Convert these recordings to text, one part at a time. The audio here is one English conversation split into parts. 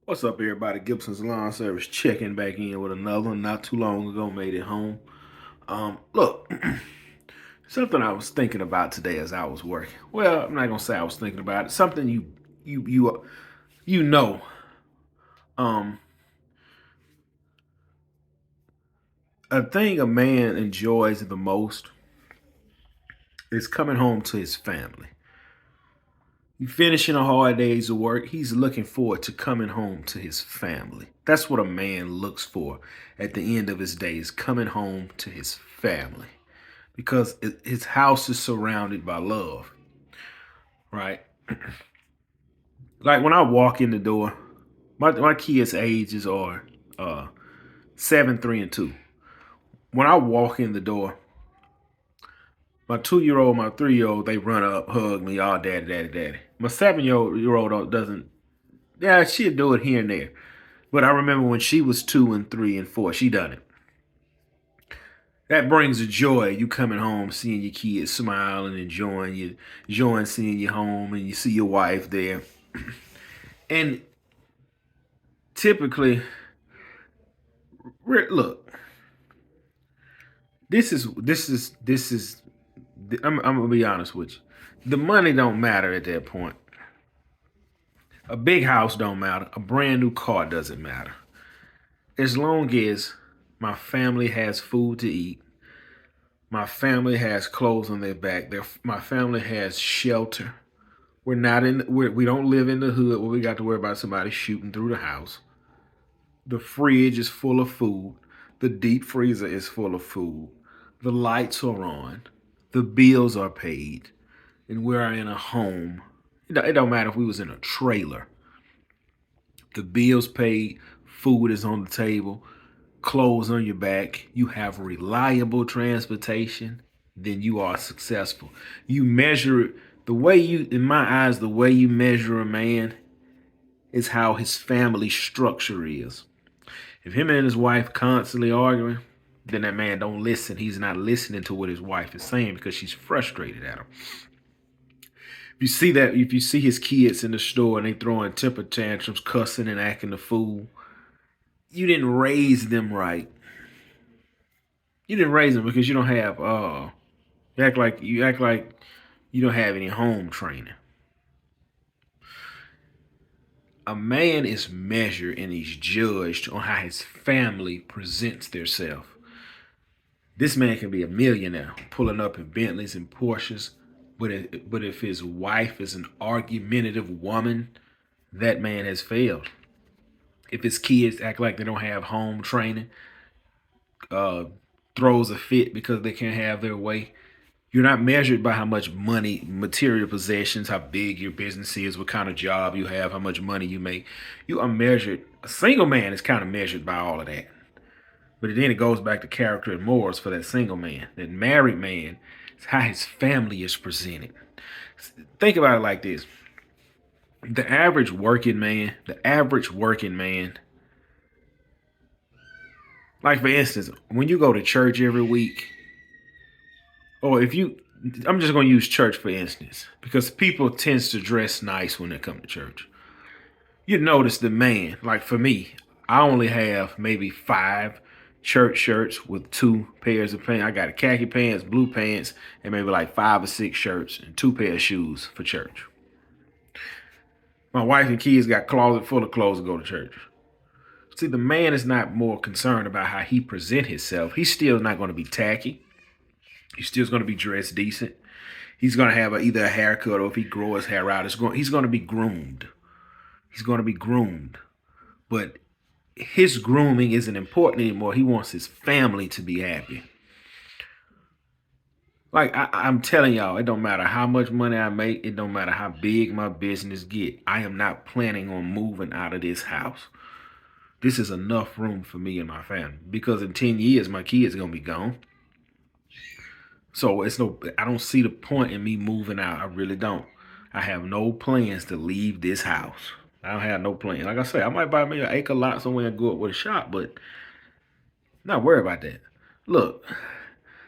What's up, everybody? Gibson's Lawn Service checking back in with another one. Not too long ago, made it home. Look, something I was thinking about today as I was working. Well, I'm not gonna say I was thinking about it. Something you know. Um, a thing a man enjoys the most is coming home to his family. You finishing a hard day's of work, he's looking forward to coming home to his family. That's what a man looks for at the end of his days, coming home to his family. Because his house is surrounded by love, right? Like when I walk in the door, my kids' ages are 7, 3, and 2. When I walk in the door, my 2-year old, my 3-year old, they run up, hug me, all daddy, daddy, daddy. My 7-year old doesn't. Yeah, she'll do it here and there. But I remember when she was 2 and 3 and 4, she done it. That brings a joy. You coming home, seeing your kids smile and enjoying seeing you home, and you see your wife there. And typically, look, this is. I'm gonna be honest with you. The money don't matter at that point. A big house don't matter. A brand new car doesn't matter. As long as my family has food to eat, my family has clothes on their back, my family has shelter. We don't live in the hood where we got to worry about somebody shooting through the house. The fridge is full of food. The deep freezer is full of food. The lights are on. The bills are paid. And we're in a home. It don't matter if we was in a trailer. The bills paid. Food is on the table. Clothes on your back. You have reliable transportation. Then you are successful. You measure it. In my eyes, the way you measure a man is how his family structure is. If him and his wife constantly arguing, then that man don't listen. He's not listening to what his wife is saying because she's frustrated at him. If you see his kids in the store and they throwing temper tantrums, cussing and acting a fool, you didn't raise them right. You didn't raise them because you don't have you act like you don't have any home training. A man is measured and he's judged on how his family presents themselves. This man can be a millionaire, pulling up in Bentleys and Porsches, but if his wife is an argumentative woman, that man has failed. If his kids act like they don't have home training, uh, throws a fit because they can't have their way, you're not measured by how much money, material possessions, how big your business is, what kind of job you have, how much money you make. You are measured. A single man is kind of measured by all of that. But then it goes back to character and morals for that single man. That married man is how his family is presented. Think about it like this. The average working man, like for instance, when you go to church every week, or if you, I'm just going to use church for instance, because people tends to dress nice when they come to church. You notice the man, like for me, I only have maybe 5 church shirts with 2 pairs of pants. I got a khaki pants, blue pants, and maybe like 5 or 6 shirts and 2 pair of shoes for church. My wife and kids got closet full of clothes to go to church. See, the man is not more concerned about how he present himself. He's still not going to be tacky. He's still going to be dressed decent. He's going to have either a haircut, or if he grow his hair out, he's going to be groomed. He's going to be groomed. But his grooming isn't important anymore. He wants his family to be happy. Like I'm telling y'all, it don't matter how much money I make. It don't matter how big my business get. I am not planning on moving out of this house. This is enough room for me and my family. Because in 10 years, my kids are going to be gone. So I don't see the point in me moving out. I really don't. I have no plans to leave this house. I don't have no plan. Like I say, I might buy me an acre lot somewhere and go up with a shop, but not worry about that. Look,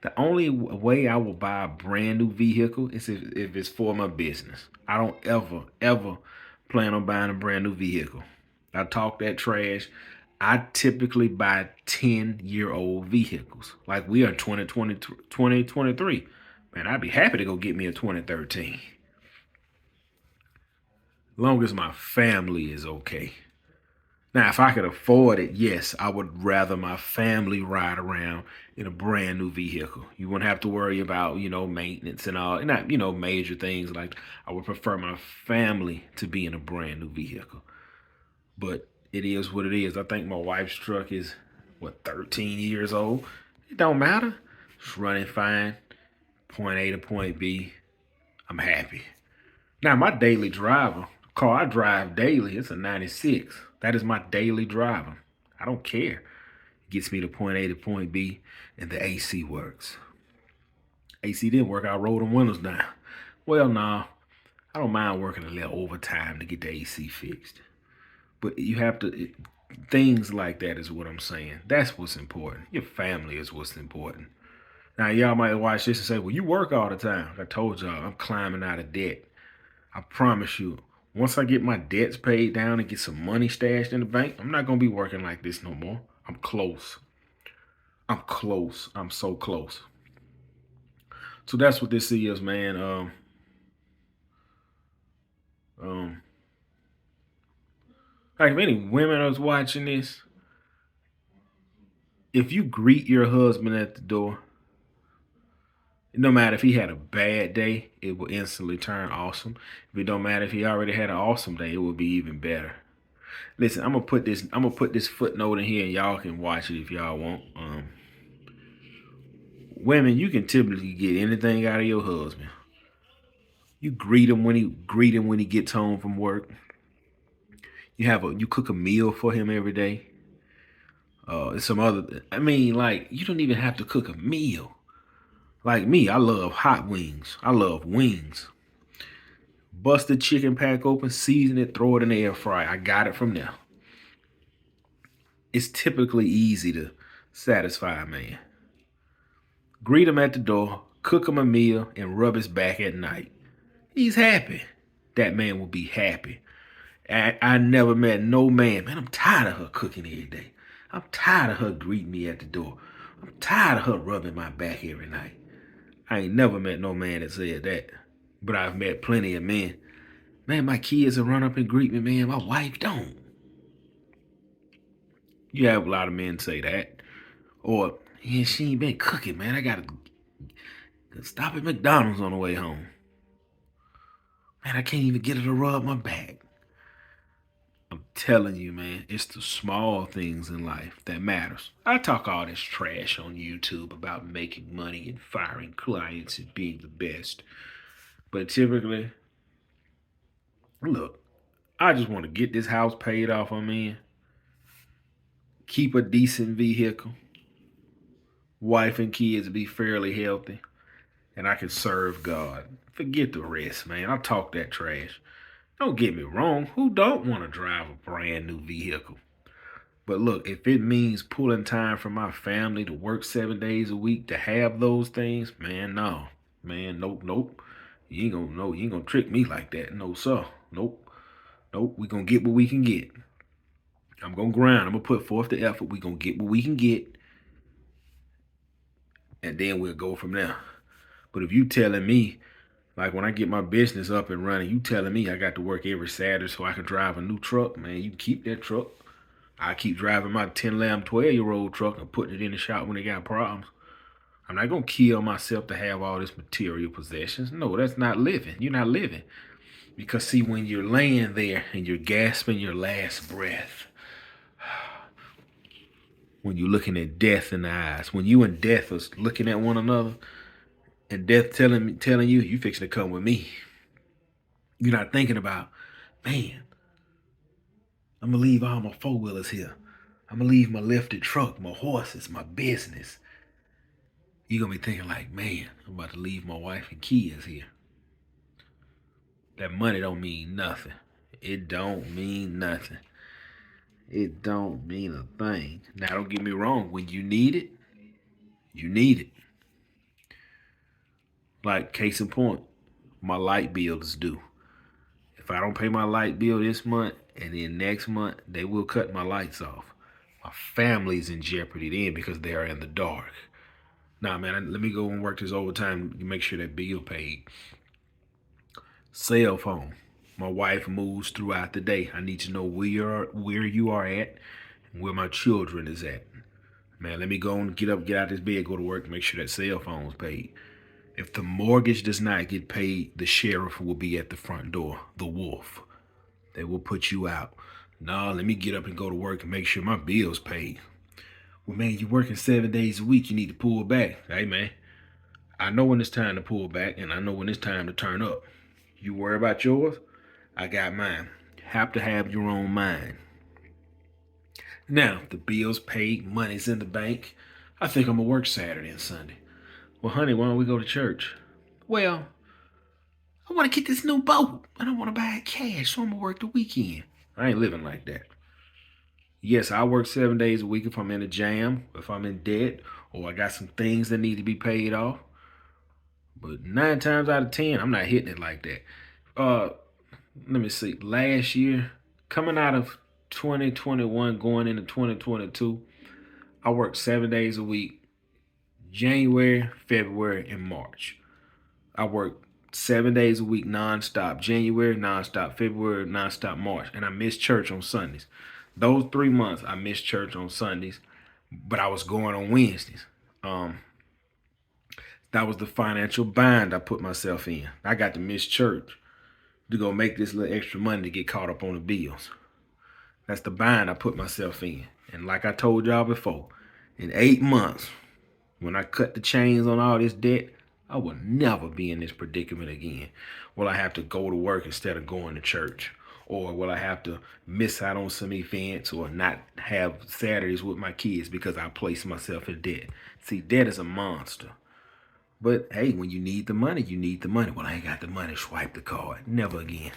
the only way I will buy a brand new vehicle is if it's for my business. I don't ever plan on buying a brand new vehicle. I talk that trash. I typically buy 10-year-old vehicles. Like we are 2023. Man, I'd be happy to go get me a 2013. Long as my family is okay. Now, if I could afford it, yes, I would rather my family ride around in a brand new vehicle. You wouldn't have to worry about, maintenance and all, and not, major things like I would prefer my family to be in a brand new vehicle. But it is what it is. I think my wife's truck is, 13 years old. It don't matter. It's running fine. Point A to point B. I'm happy. Now, my daily driver, the car I drive daily, it's a 96. That is my daily driver. I don't care. It gets me to point A to point B, and the AC works. AC didn't work. I rolled them windows down. Well, nah, I don't mind working a little overtime to get the AC fixed. But you have to, things like that is what I'm saying. That's what's important. Your family is what's important. Now, y'all might watch this and say, well, you work all the time. Like I told y'all, I'm climbing out of debt. I promise you, once I get my debts paid down and get some money stashed in the bank, I'm not going to be working like this no more. I'm close. I'm close. I'm so close. So that's what this is, man. Um, like if any women are watching this, if you greet your husband at the door, no matter if he had a bad day, it will instantly turn awesome. If it don't matter if he already had an awesome day, it will be even better. Listen, I'm gonna put this footnote in here, and y'all can watch it if y'all want. Women, you can typically get anything out of your husband. You greet him when he gets home from work. You cook a meal for him every day. And some other. I mean, like you don't even have to cook a meal. Like me, I love hot wings. I love wings. Bust the chicken pack open, season it, throw it in the air fryer. I got it from there. It's typically easy to satisfy a man. Greet him at the door, cook him a meal, and rub his back at night. He's happy. That man will be happy. I never met no man. Man, I'm tired of her cooking every day. I'm tired of her greeting me at the door. I'm tired of her rubbing my back every night. I ain't never met no man that said that. But I've met plenty of men. Man, my kids will run up and greet me, man. My wife don't. You have a lot of men say that. Or, yeah, she ain't been cooking, man. I gotta stop at McDonald's on the way home. Man, I can't even get her to rub my back. I'm telling you, man, it's the small things in life that matters. I talk all this trash on YouTube about making money and firing clients and being the best. But typically, look, I just want to get this house paid off on me, keep a decent vehicle, wife and kids be fairly healthy, and I can serve God. Forget the rest, man. I talk that trash. Don't get me wrong. Who don't want to drive a brand new vehicle? But look, if it means pulling time from my family to work 7 days a week to have those things, man, no. Man, nope. You ain't gonna trick me like that. No, sir. Nope. We gonna get what we can get. I'm gonna grind. I'm gonna put forth the effort. We gonna get what we can get. And then we'll go from there. But if you telling me, like when I get my business up and running, you telling me I got to work every Saturday so I can drive a new truck, man, you can keep that truck. I keep driving my 10, 11, 12-year-old truck and putting it in the shop when they got problems. I'm not going to kill myself to have all this material possessions. No, that's not living. You're not living. Because see, when you're laying there and you're gasping your last breath, when you're looking at death in the eyes, when you and death are looking at one another, and death telling you, you fixing to come with me. You're not thinking about, man, I'm going to leave all my four-wheelers here. I'm going to leave my lifted truck, my horses, my business. You're going to be thinking like, man, I'm about to leave my wife and kids here. That money don't mean nothing. It don't mean nothing. It don't mean a thing. Now, don't get me wrong. When you need it, you need it. Like, case in point, my light bill is due. If I don't pay my light bill this month, And then next month, they will cut my lights off. My family's in jeopardy then because they are in the dark. Nah, man, let me go and work this overtime to make sure that bill paid. Cell phone. My wife moves throughout the day. I need to know where you are at and where my children is at. Man, let me go and get out this bed, go to work, make sure that cell phone's paid. If the mortgage does not get paid, the sheriff will be at the front door, the wolf. They will put you out. Nah, let me get up and go to work and make sure my bill's paid. Well, man, you're working 7 days a week. You need to pull back. Hey, man, I know when it's time to pull back, and I know when it's time to turn up. You worry about yours, I got mine. You have to have your own mind. Now, the bill's paid, money's in the bank. I think I'm going to work Saturday and Sunday. Well, honey, why don't we go to church? Well, I want to get this new boat. I don't want to buy it cash, so I'm going to work the weekend. I ain't living like that. Yes, I work 7 days a week if I'm in a jam, if I'm in debt, or I got some things that need to be paid off. But 9 times out of 10, I'm not hitting it like that. Let me see. Last year, coming out of 2021, going into 2022, I worked 7 days a week, January, February, and March. I worked 7 days a week nonstop, January, nonstop, February, nonstop, March. And I missed church on Sundays. Those 3 months, I missed church on Sundays, but I was going on Wednesdays. That was the financial bind I put myself in. I got to miss church to go make this little extra money to get caught up on the bills. That's the bind I put myself in. And like I told y'all before, in 8 months, when I cut the chains on all this debt, I will never be in this predicament again. Will I have to go to work instead of going to church? Or will I have to miss out on some events or not have Saturdays with my kids because I placed myself in debt? See, debt is a monster. But hey, when you need the money, you need the money. Well, I ain't got the money. Swipe the card. Never again.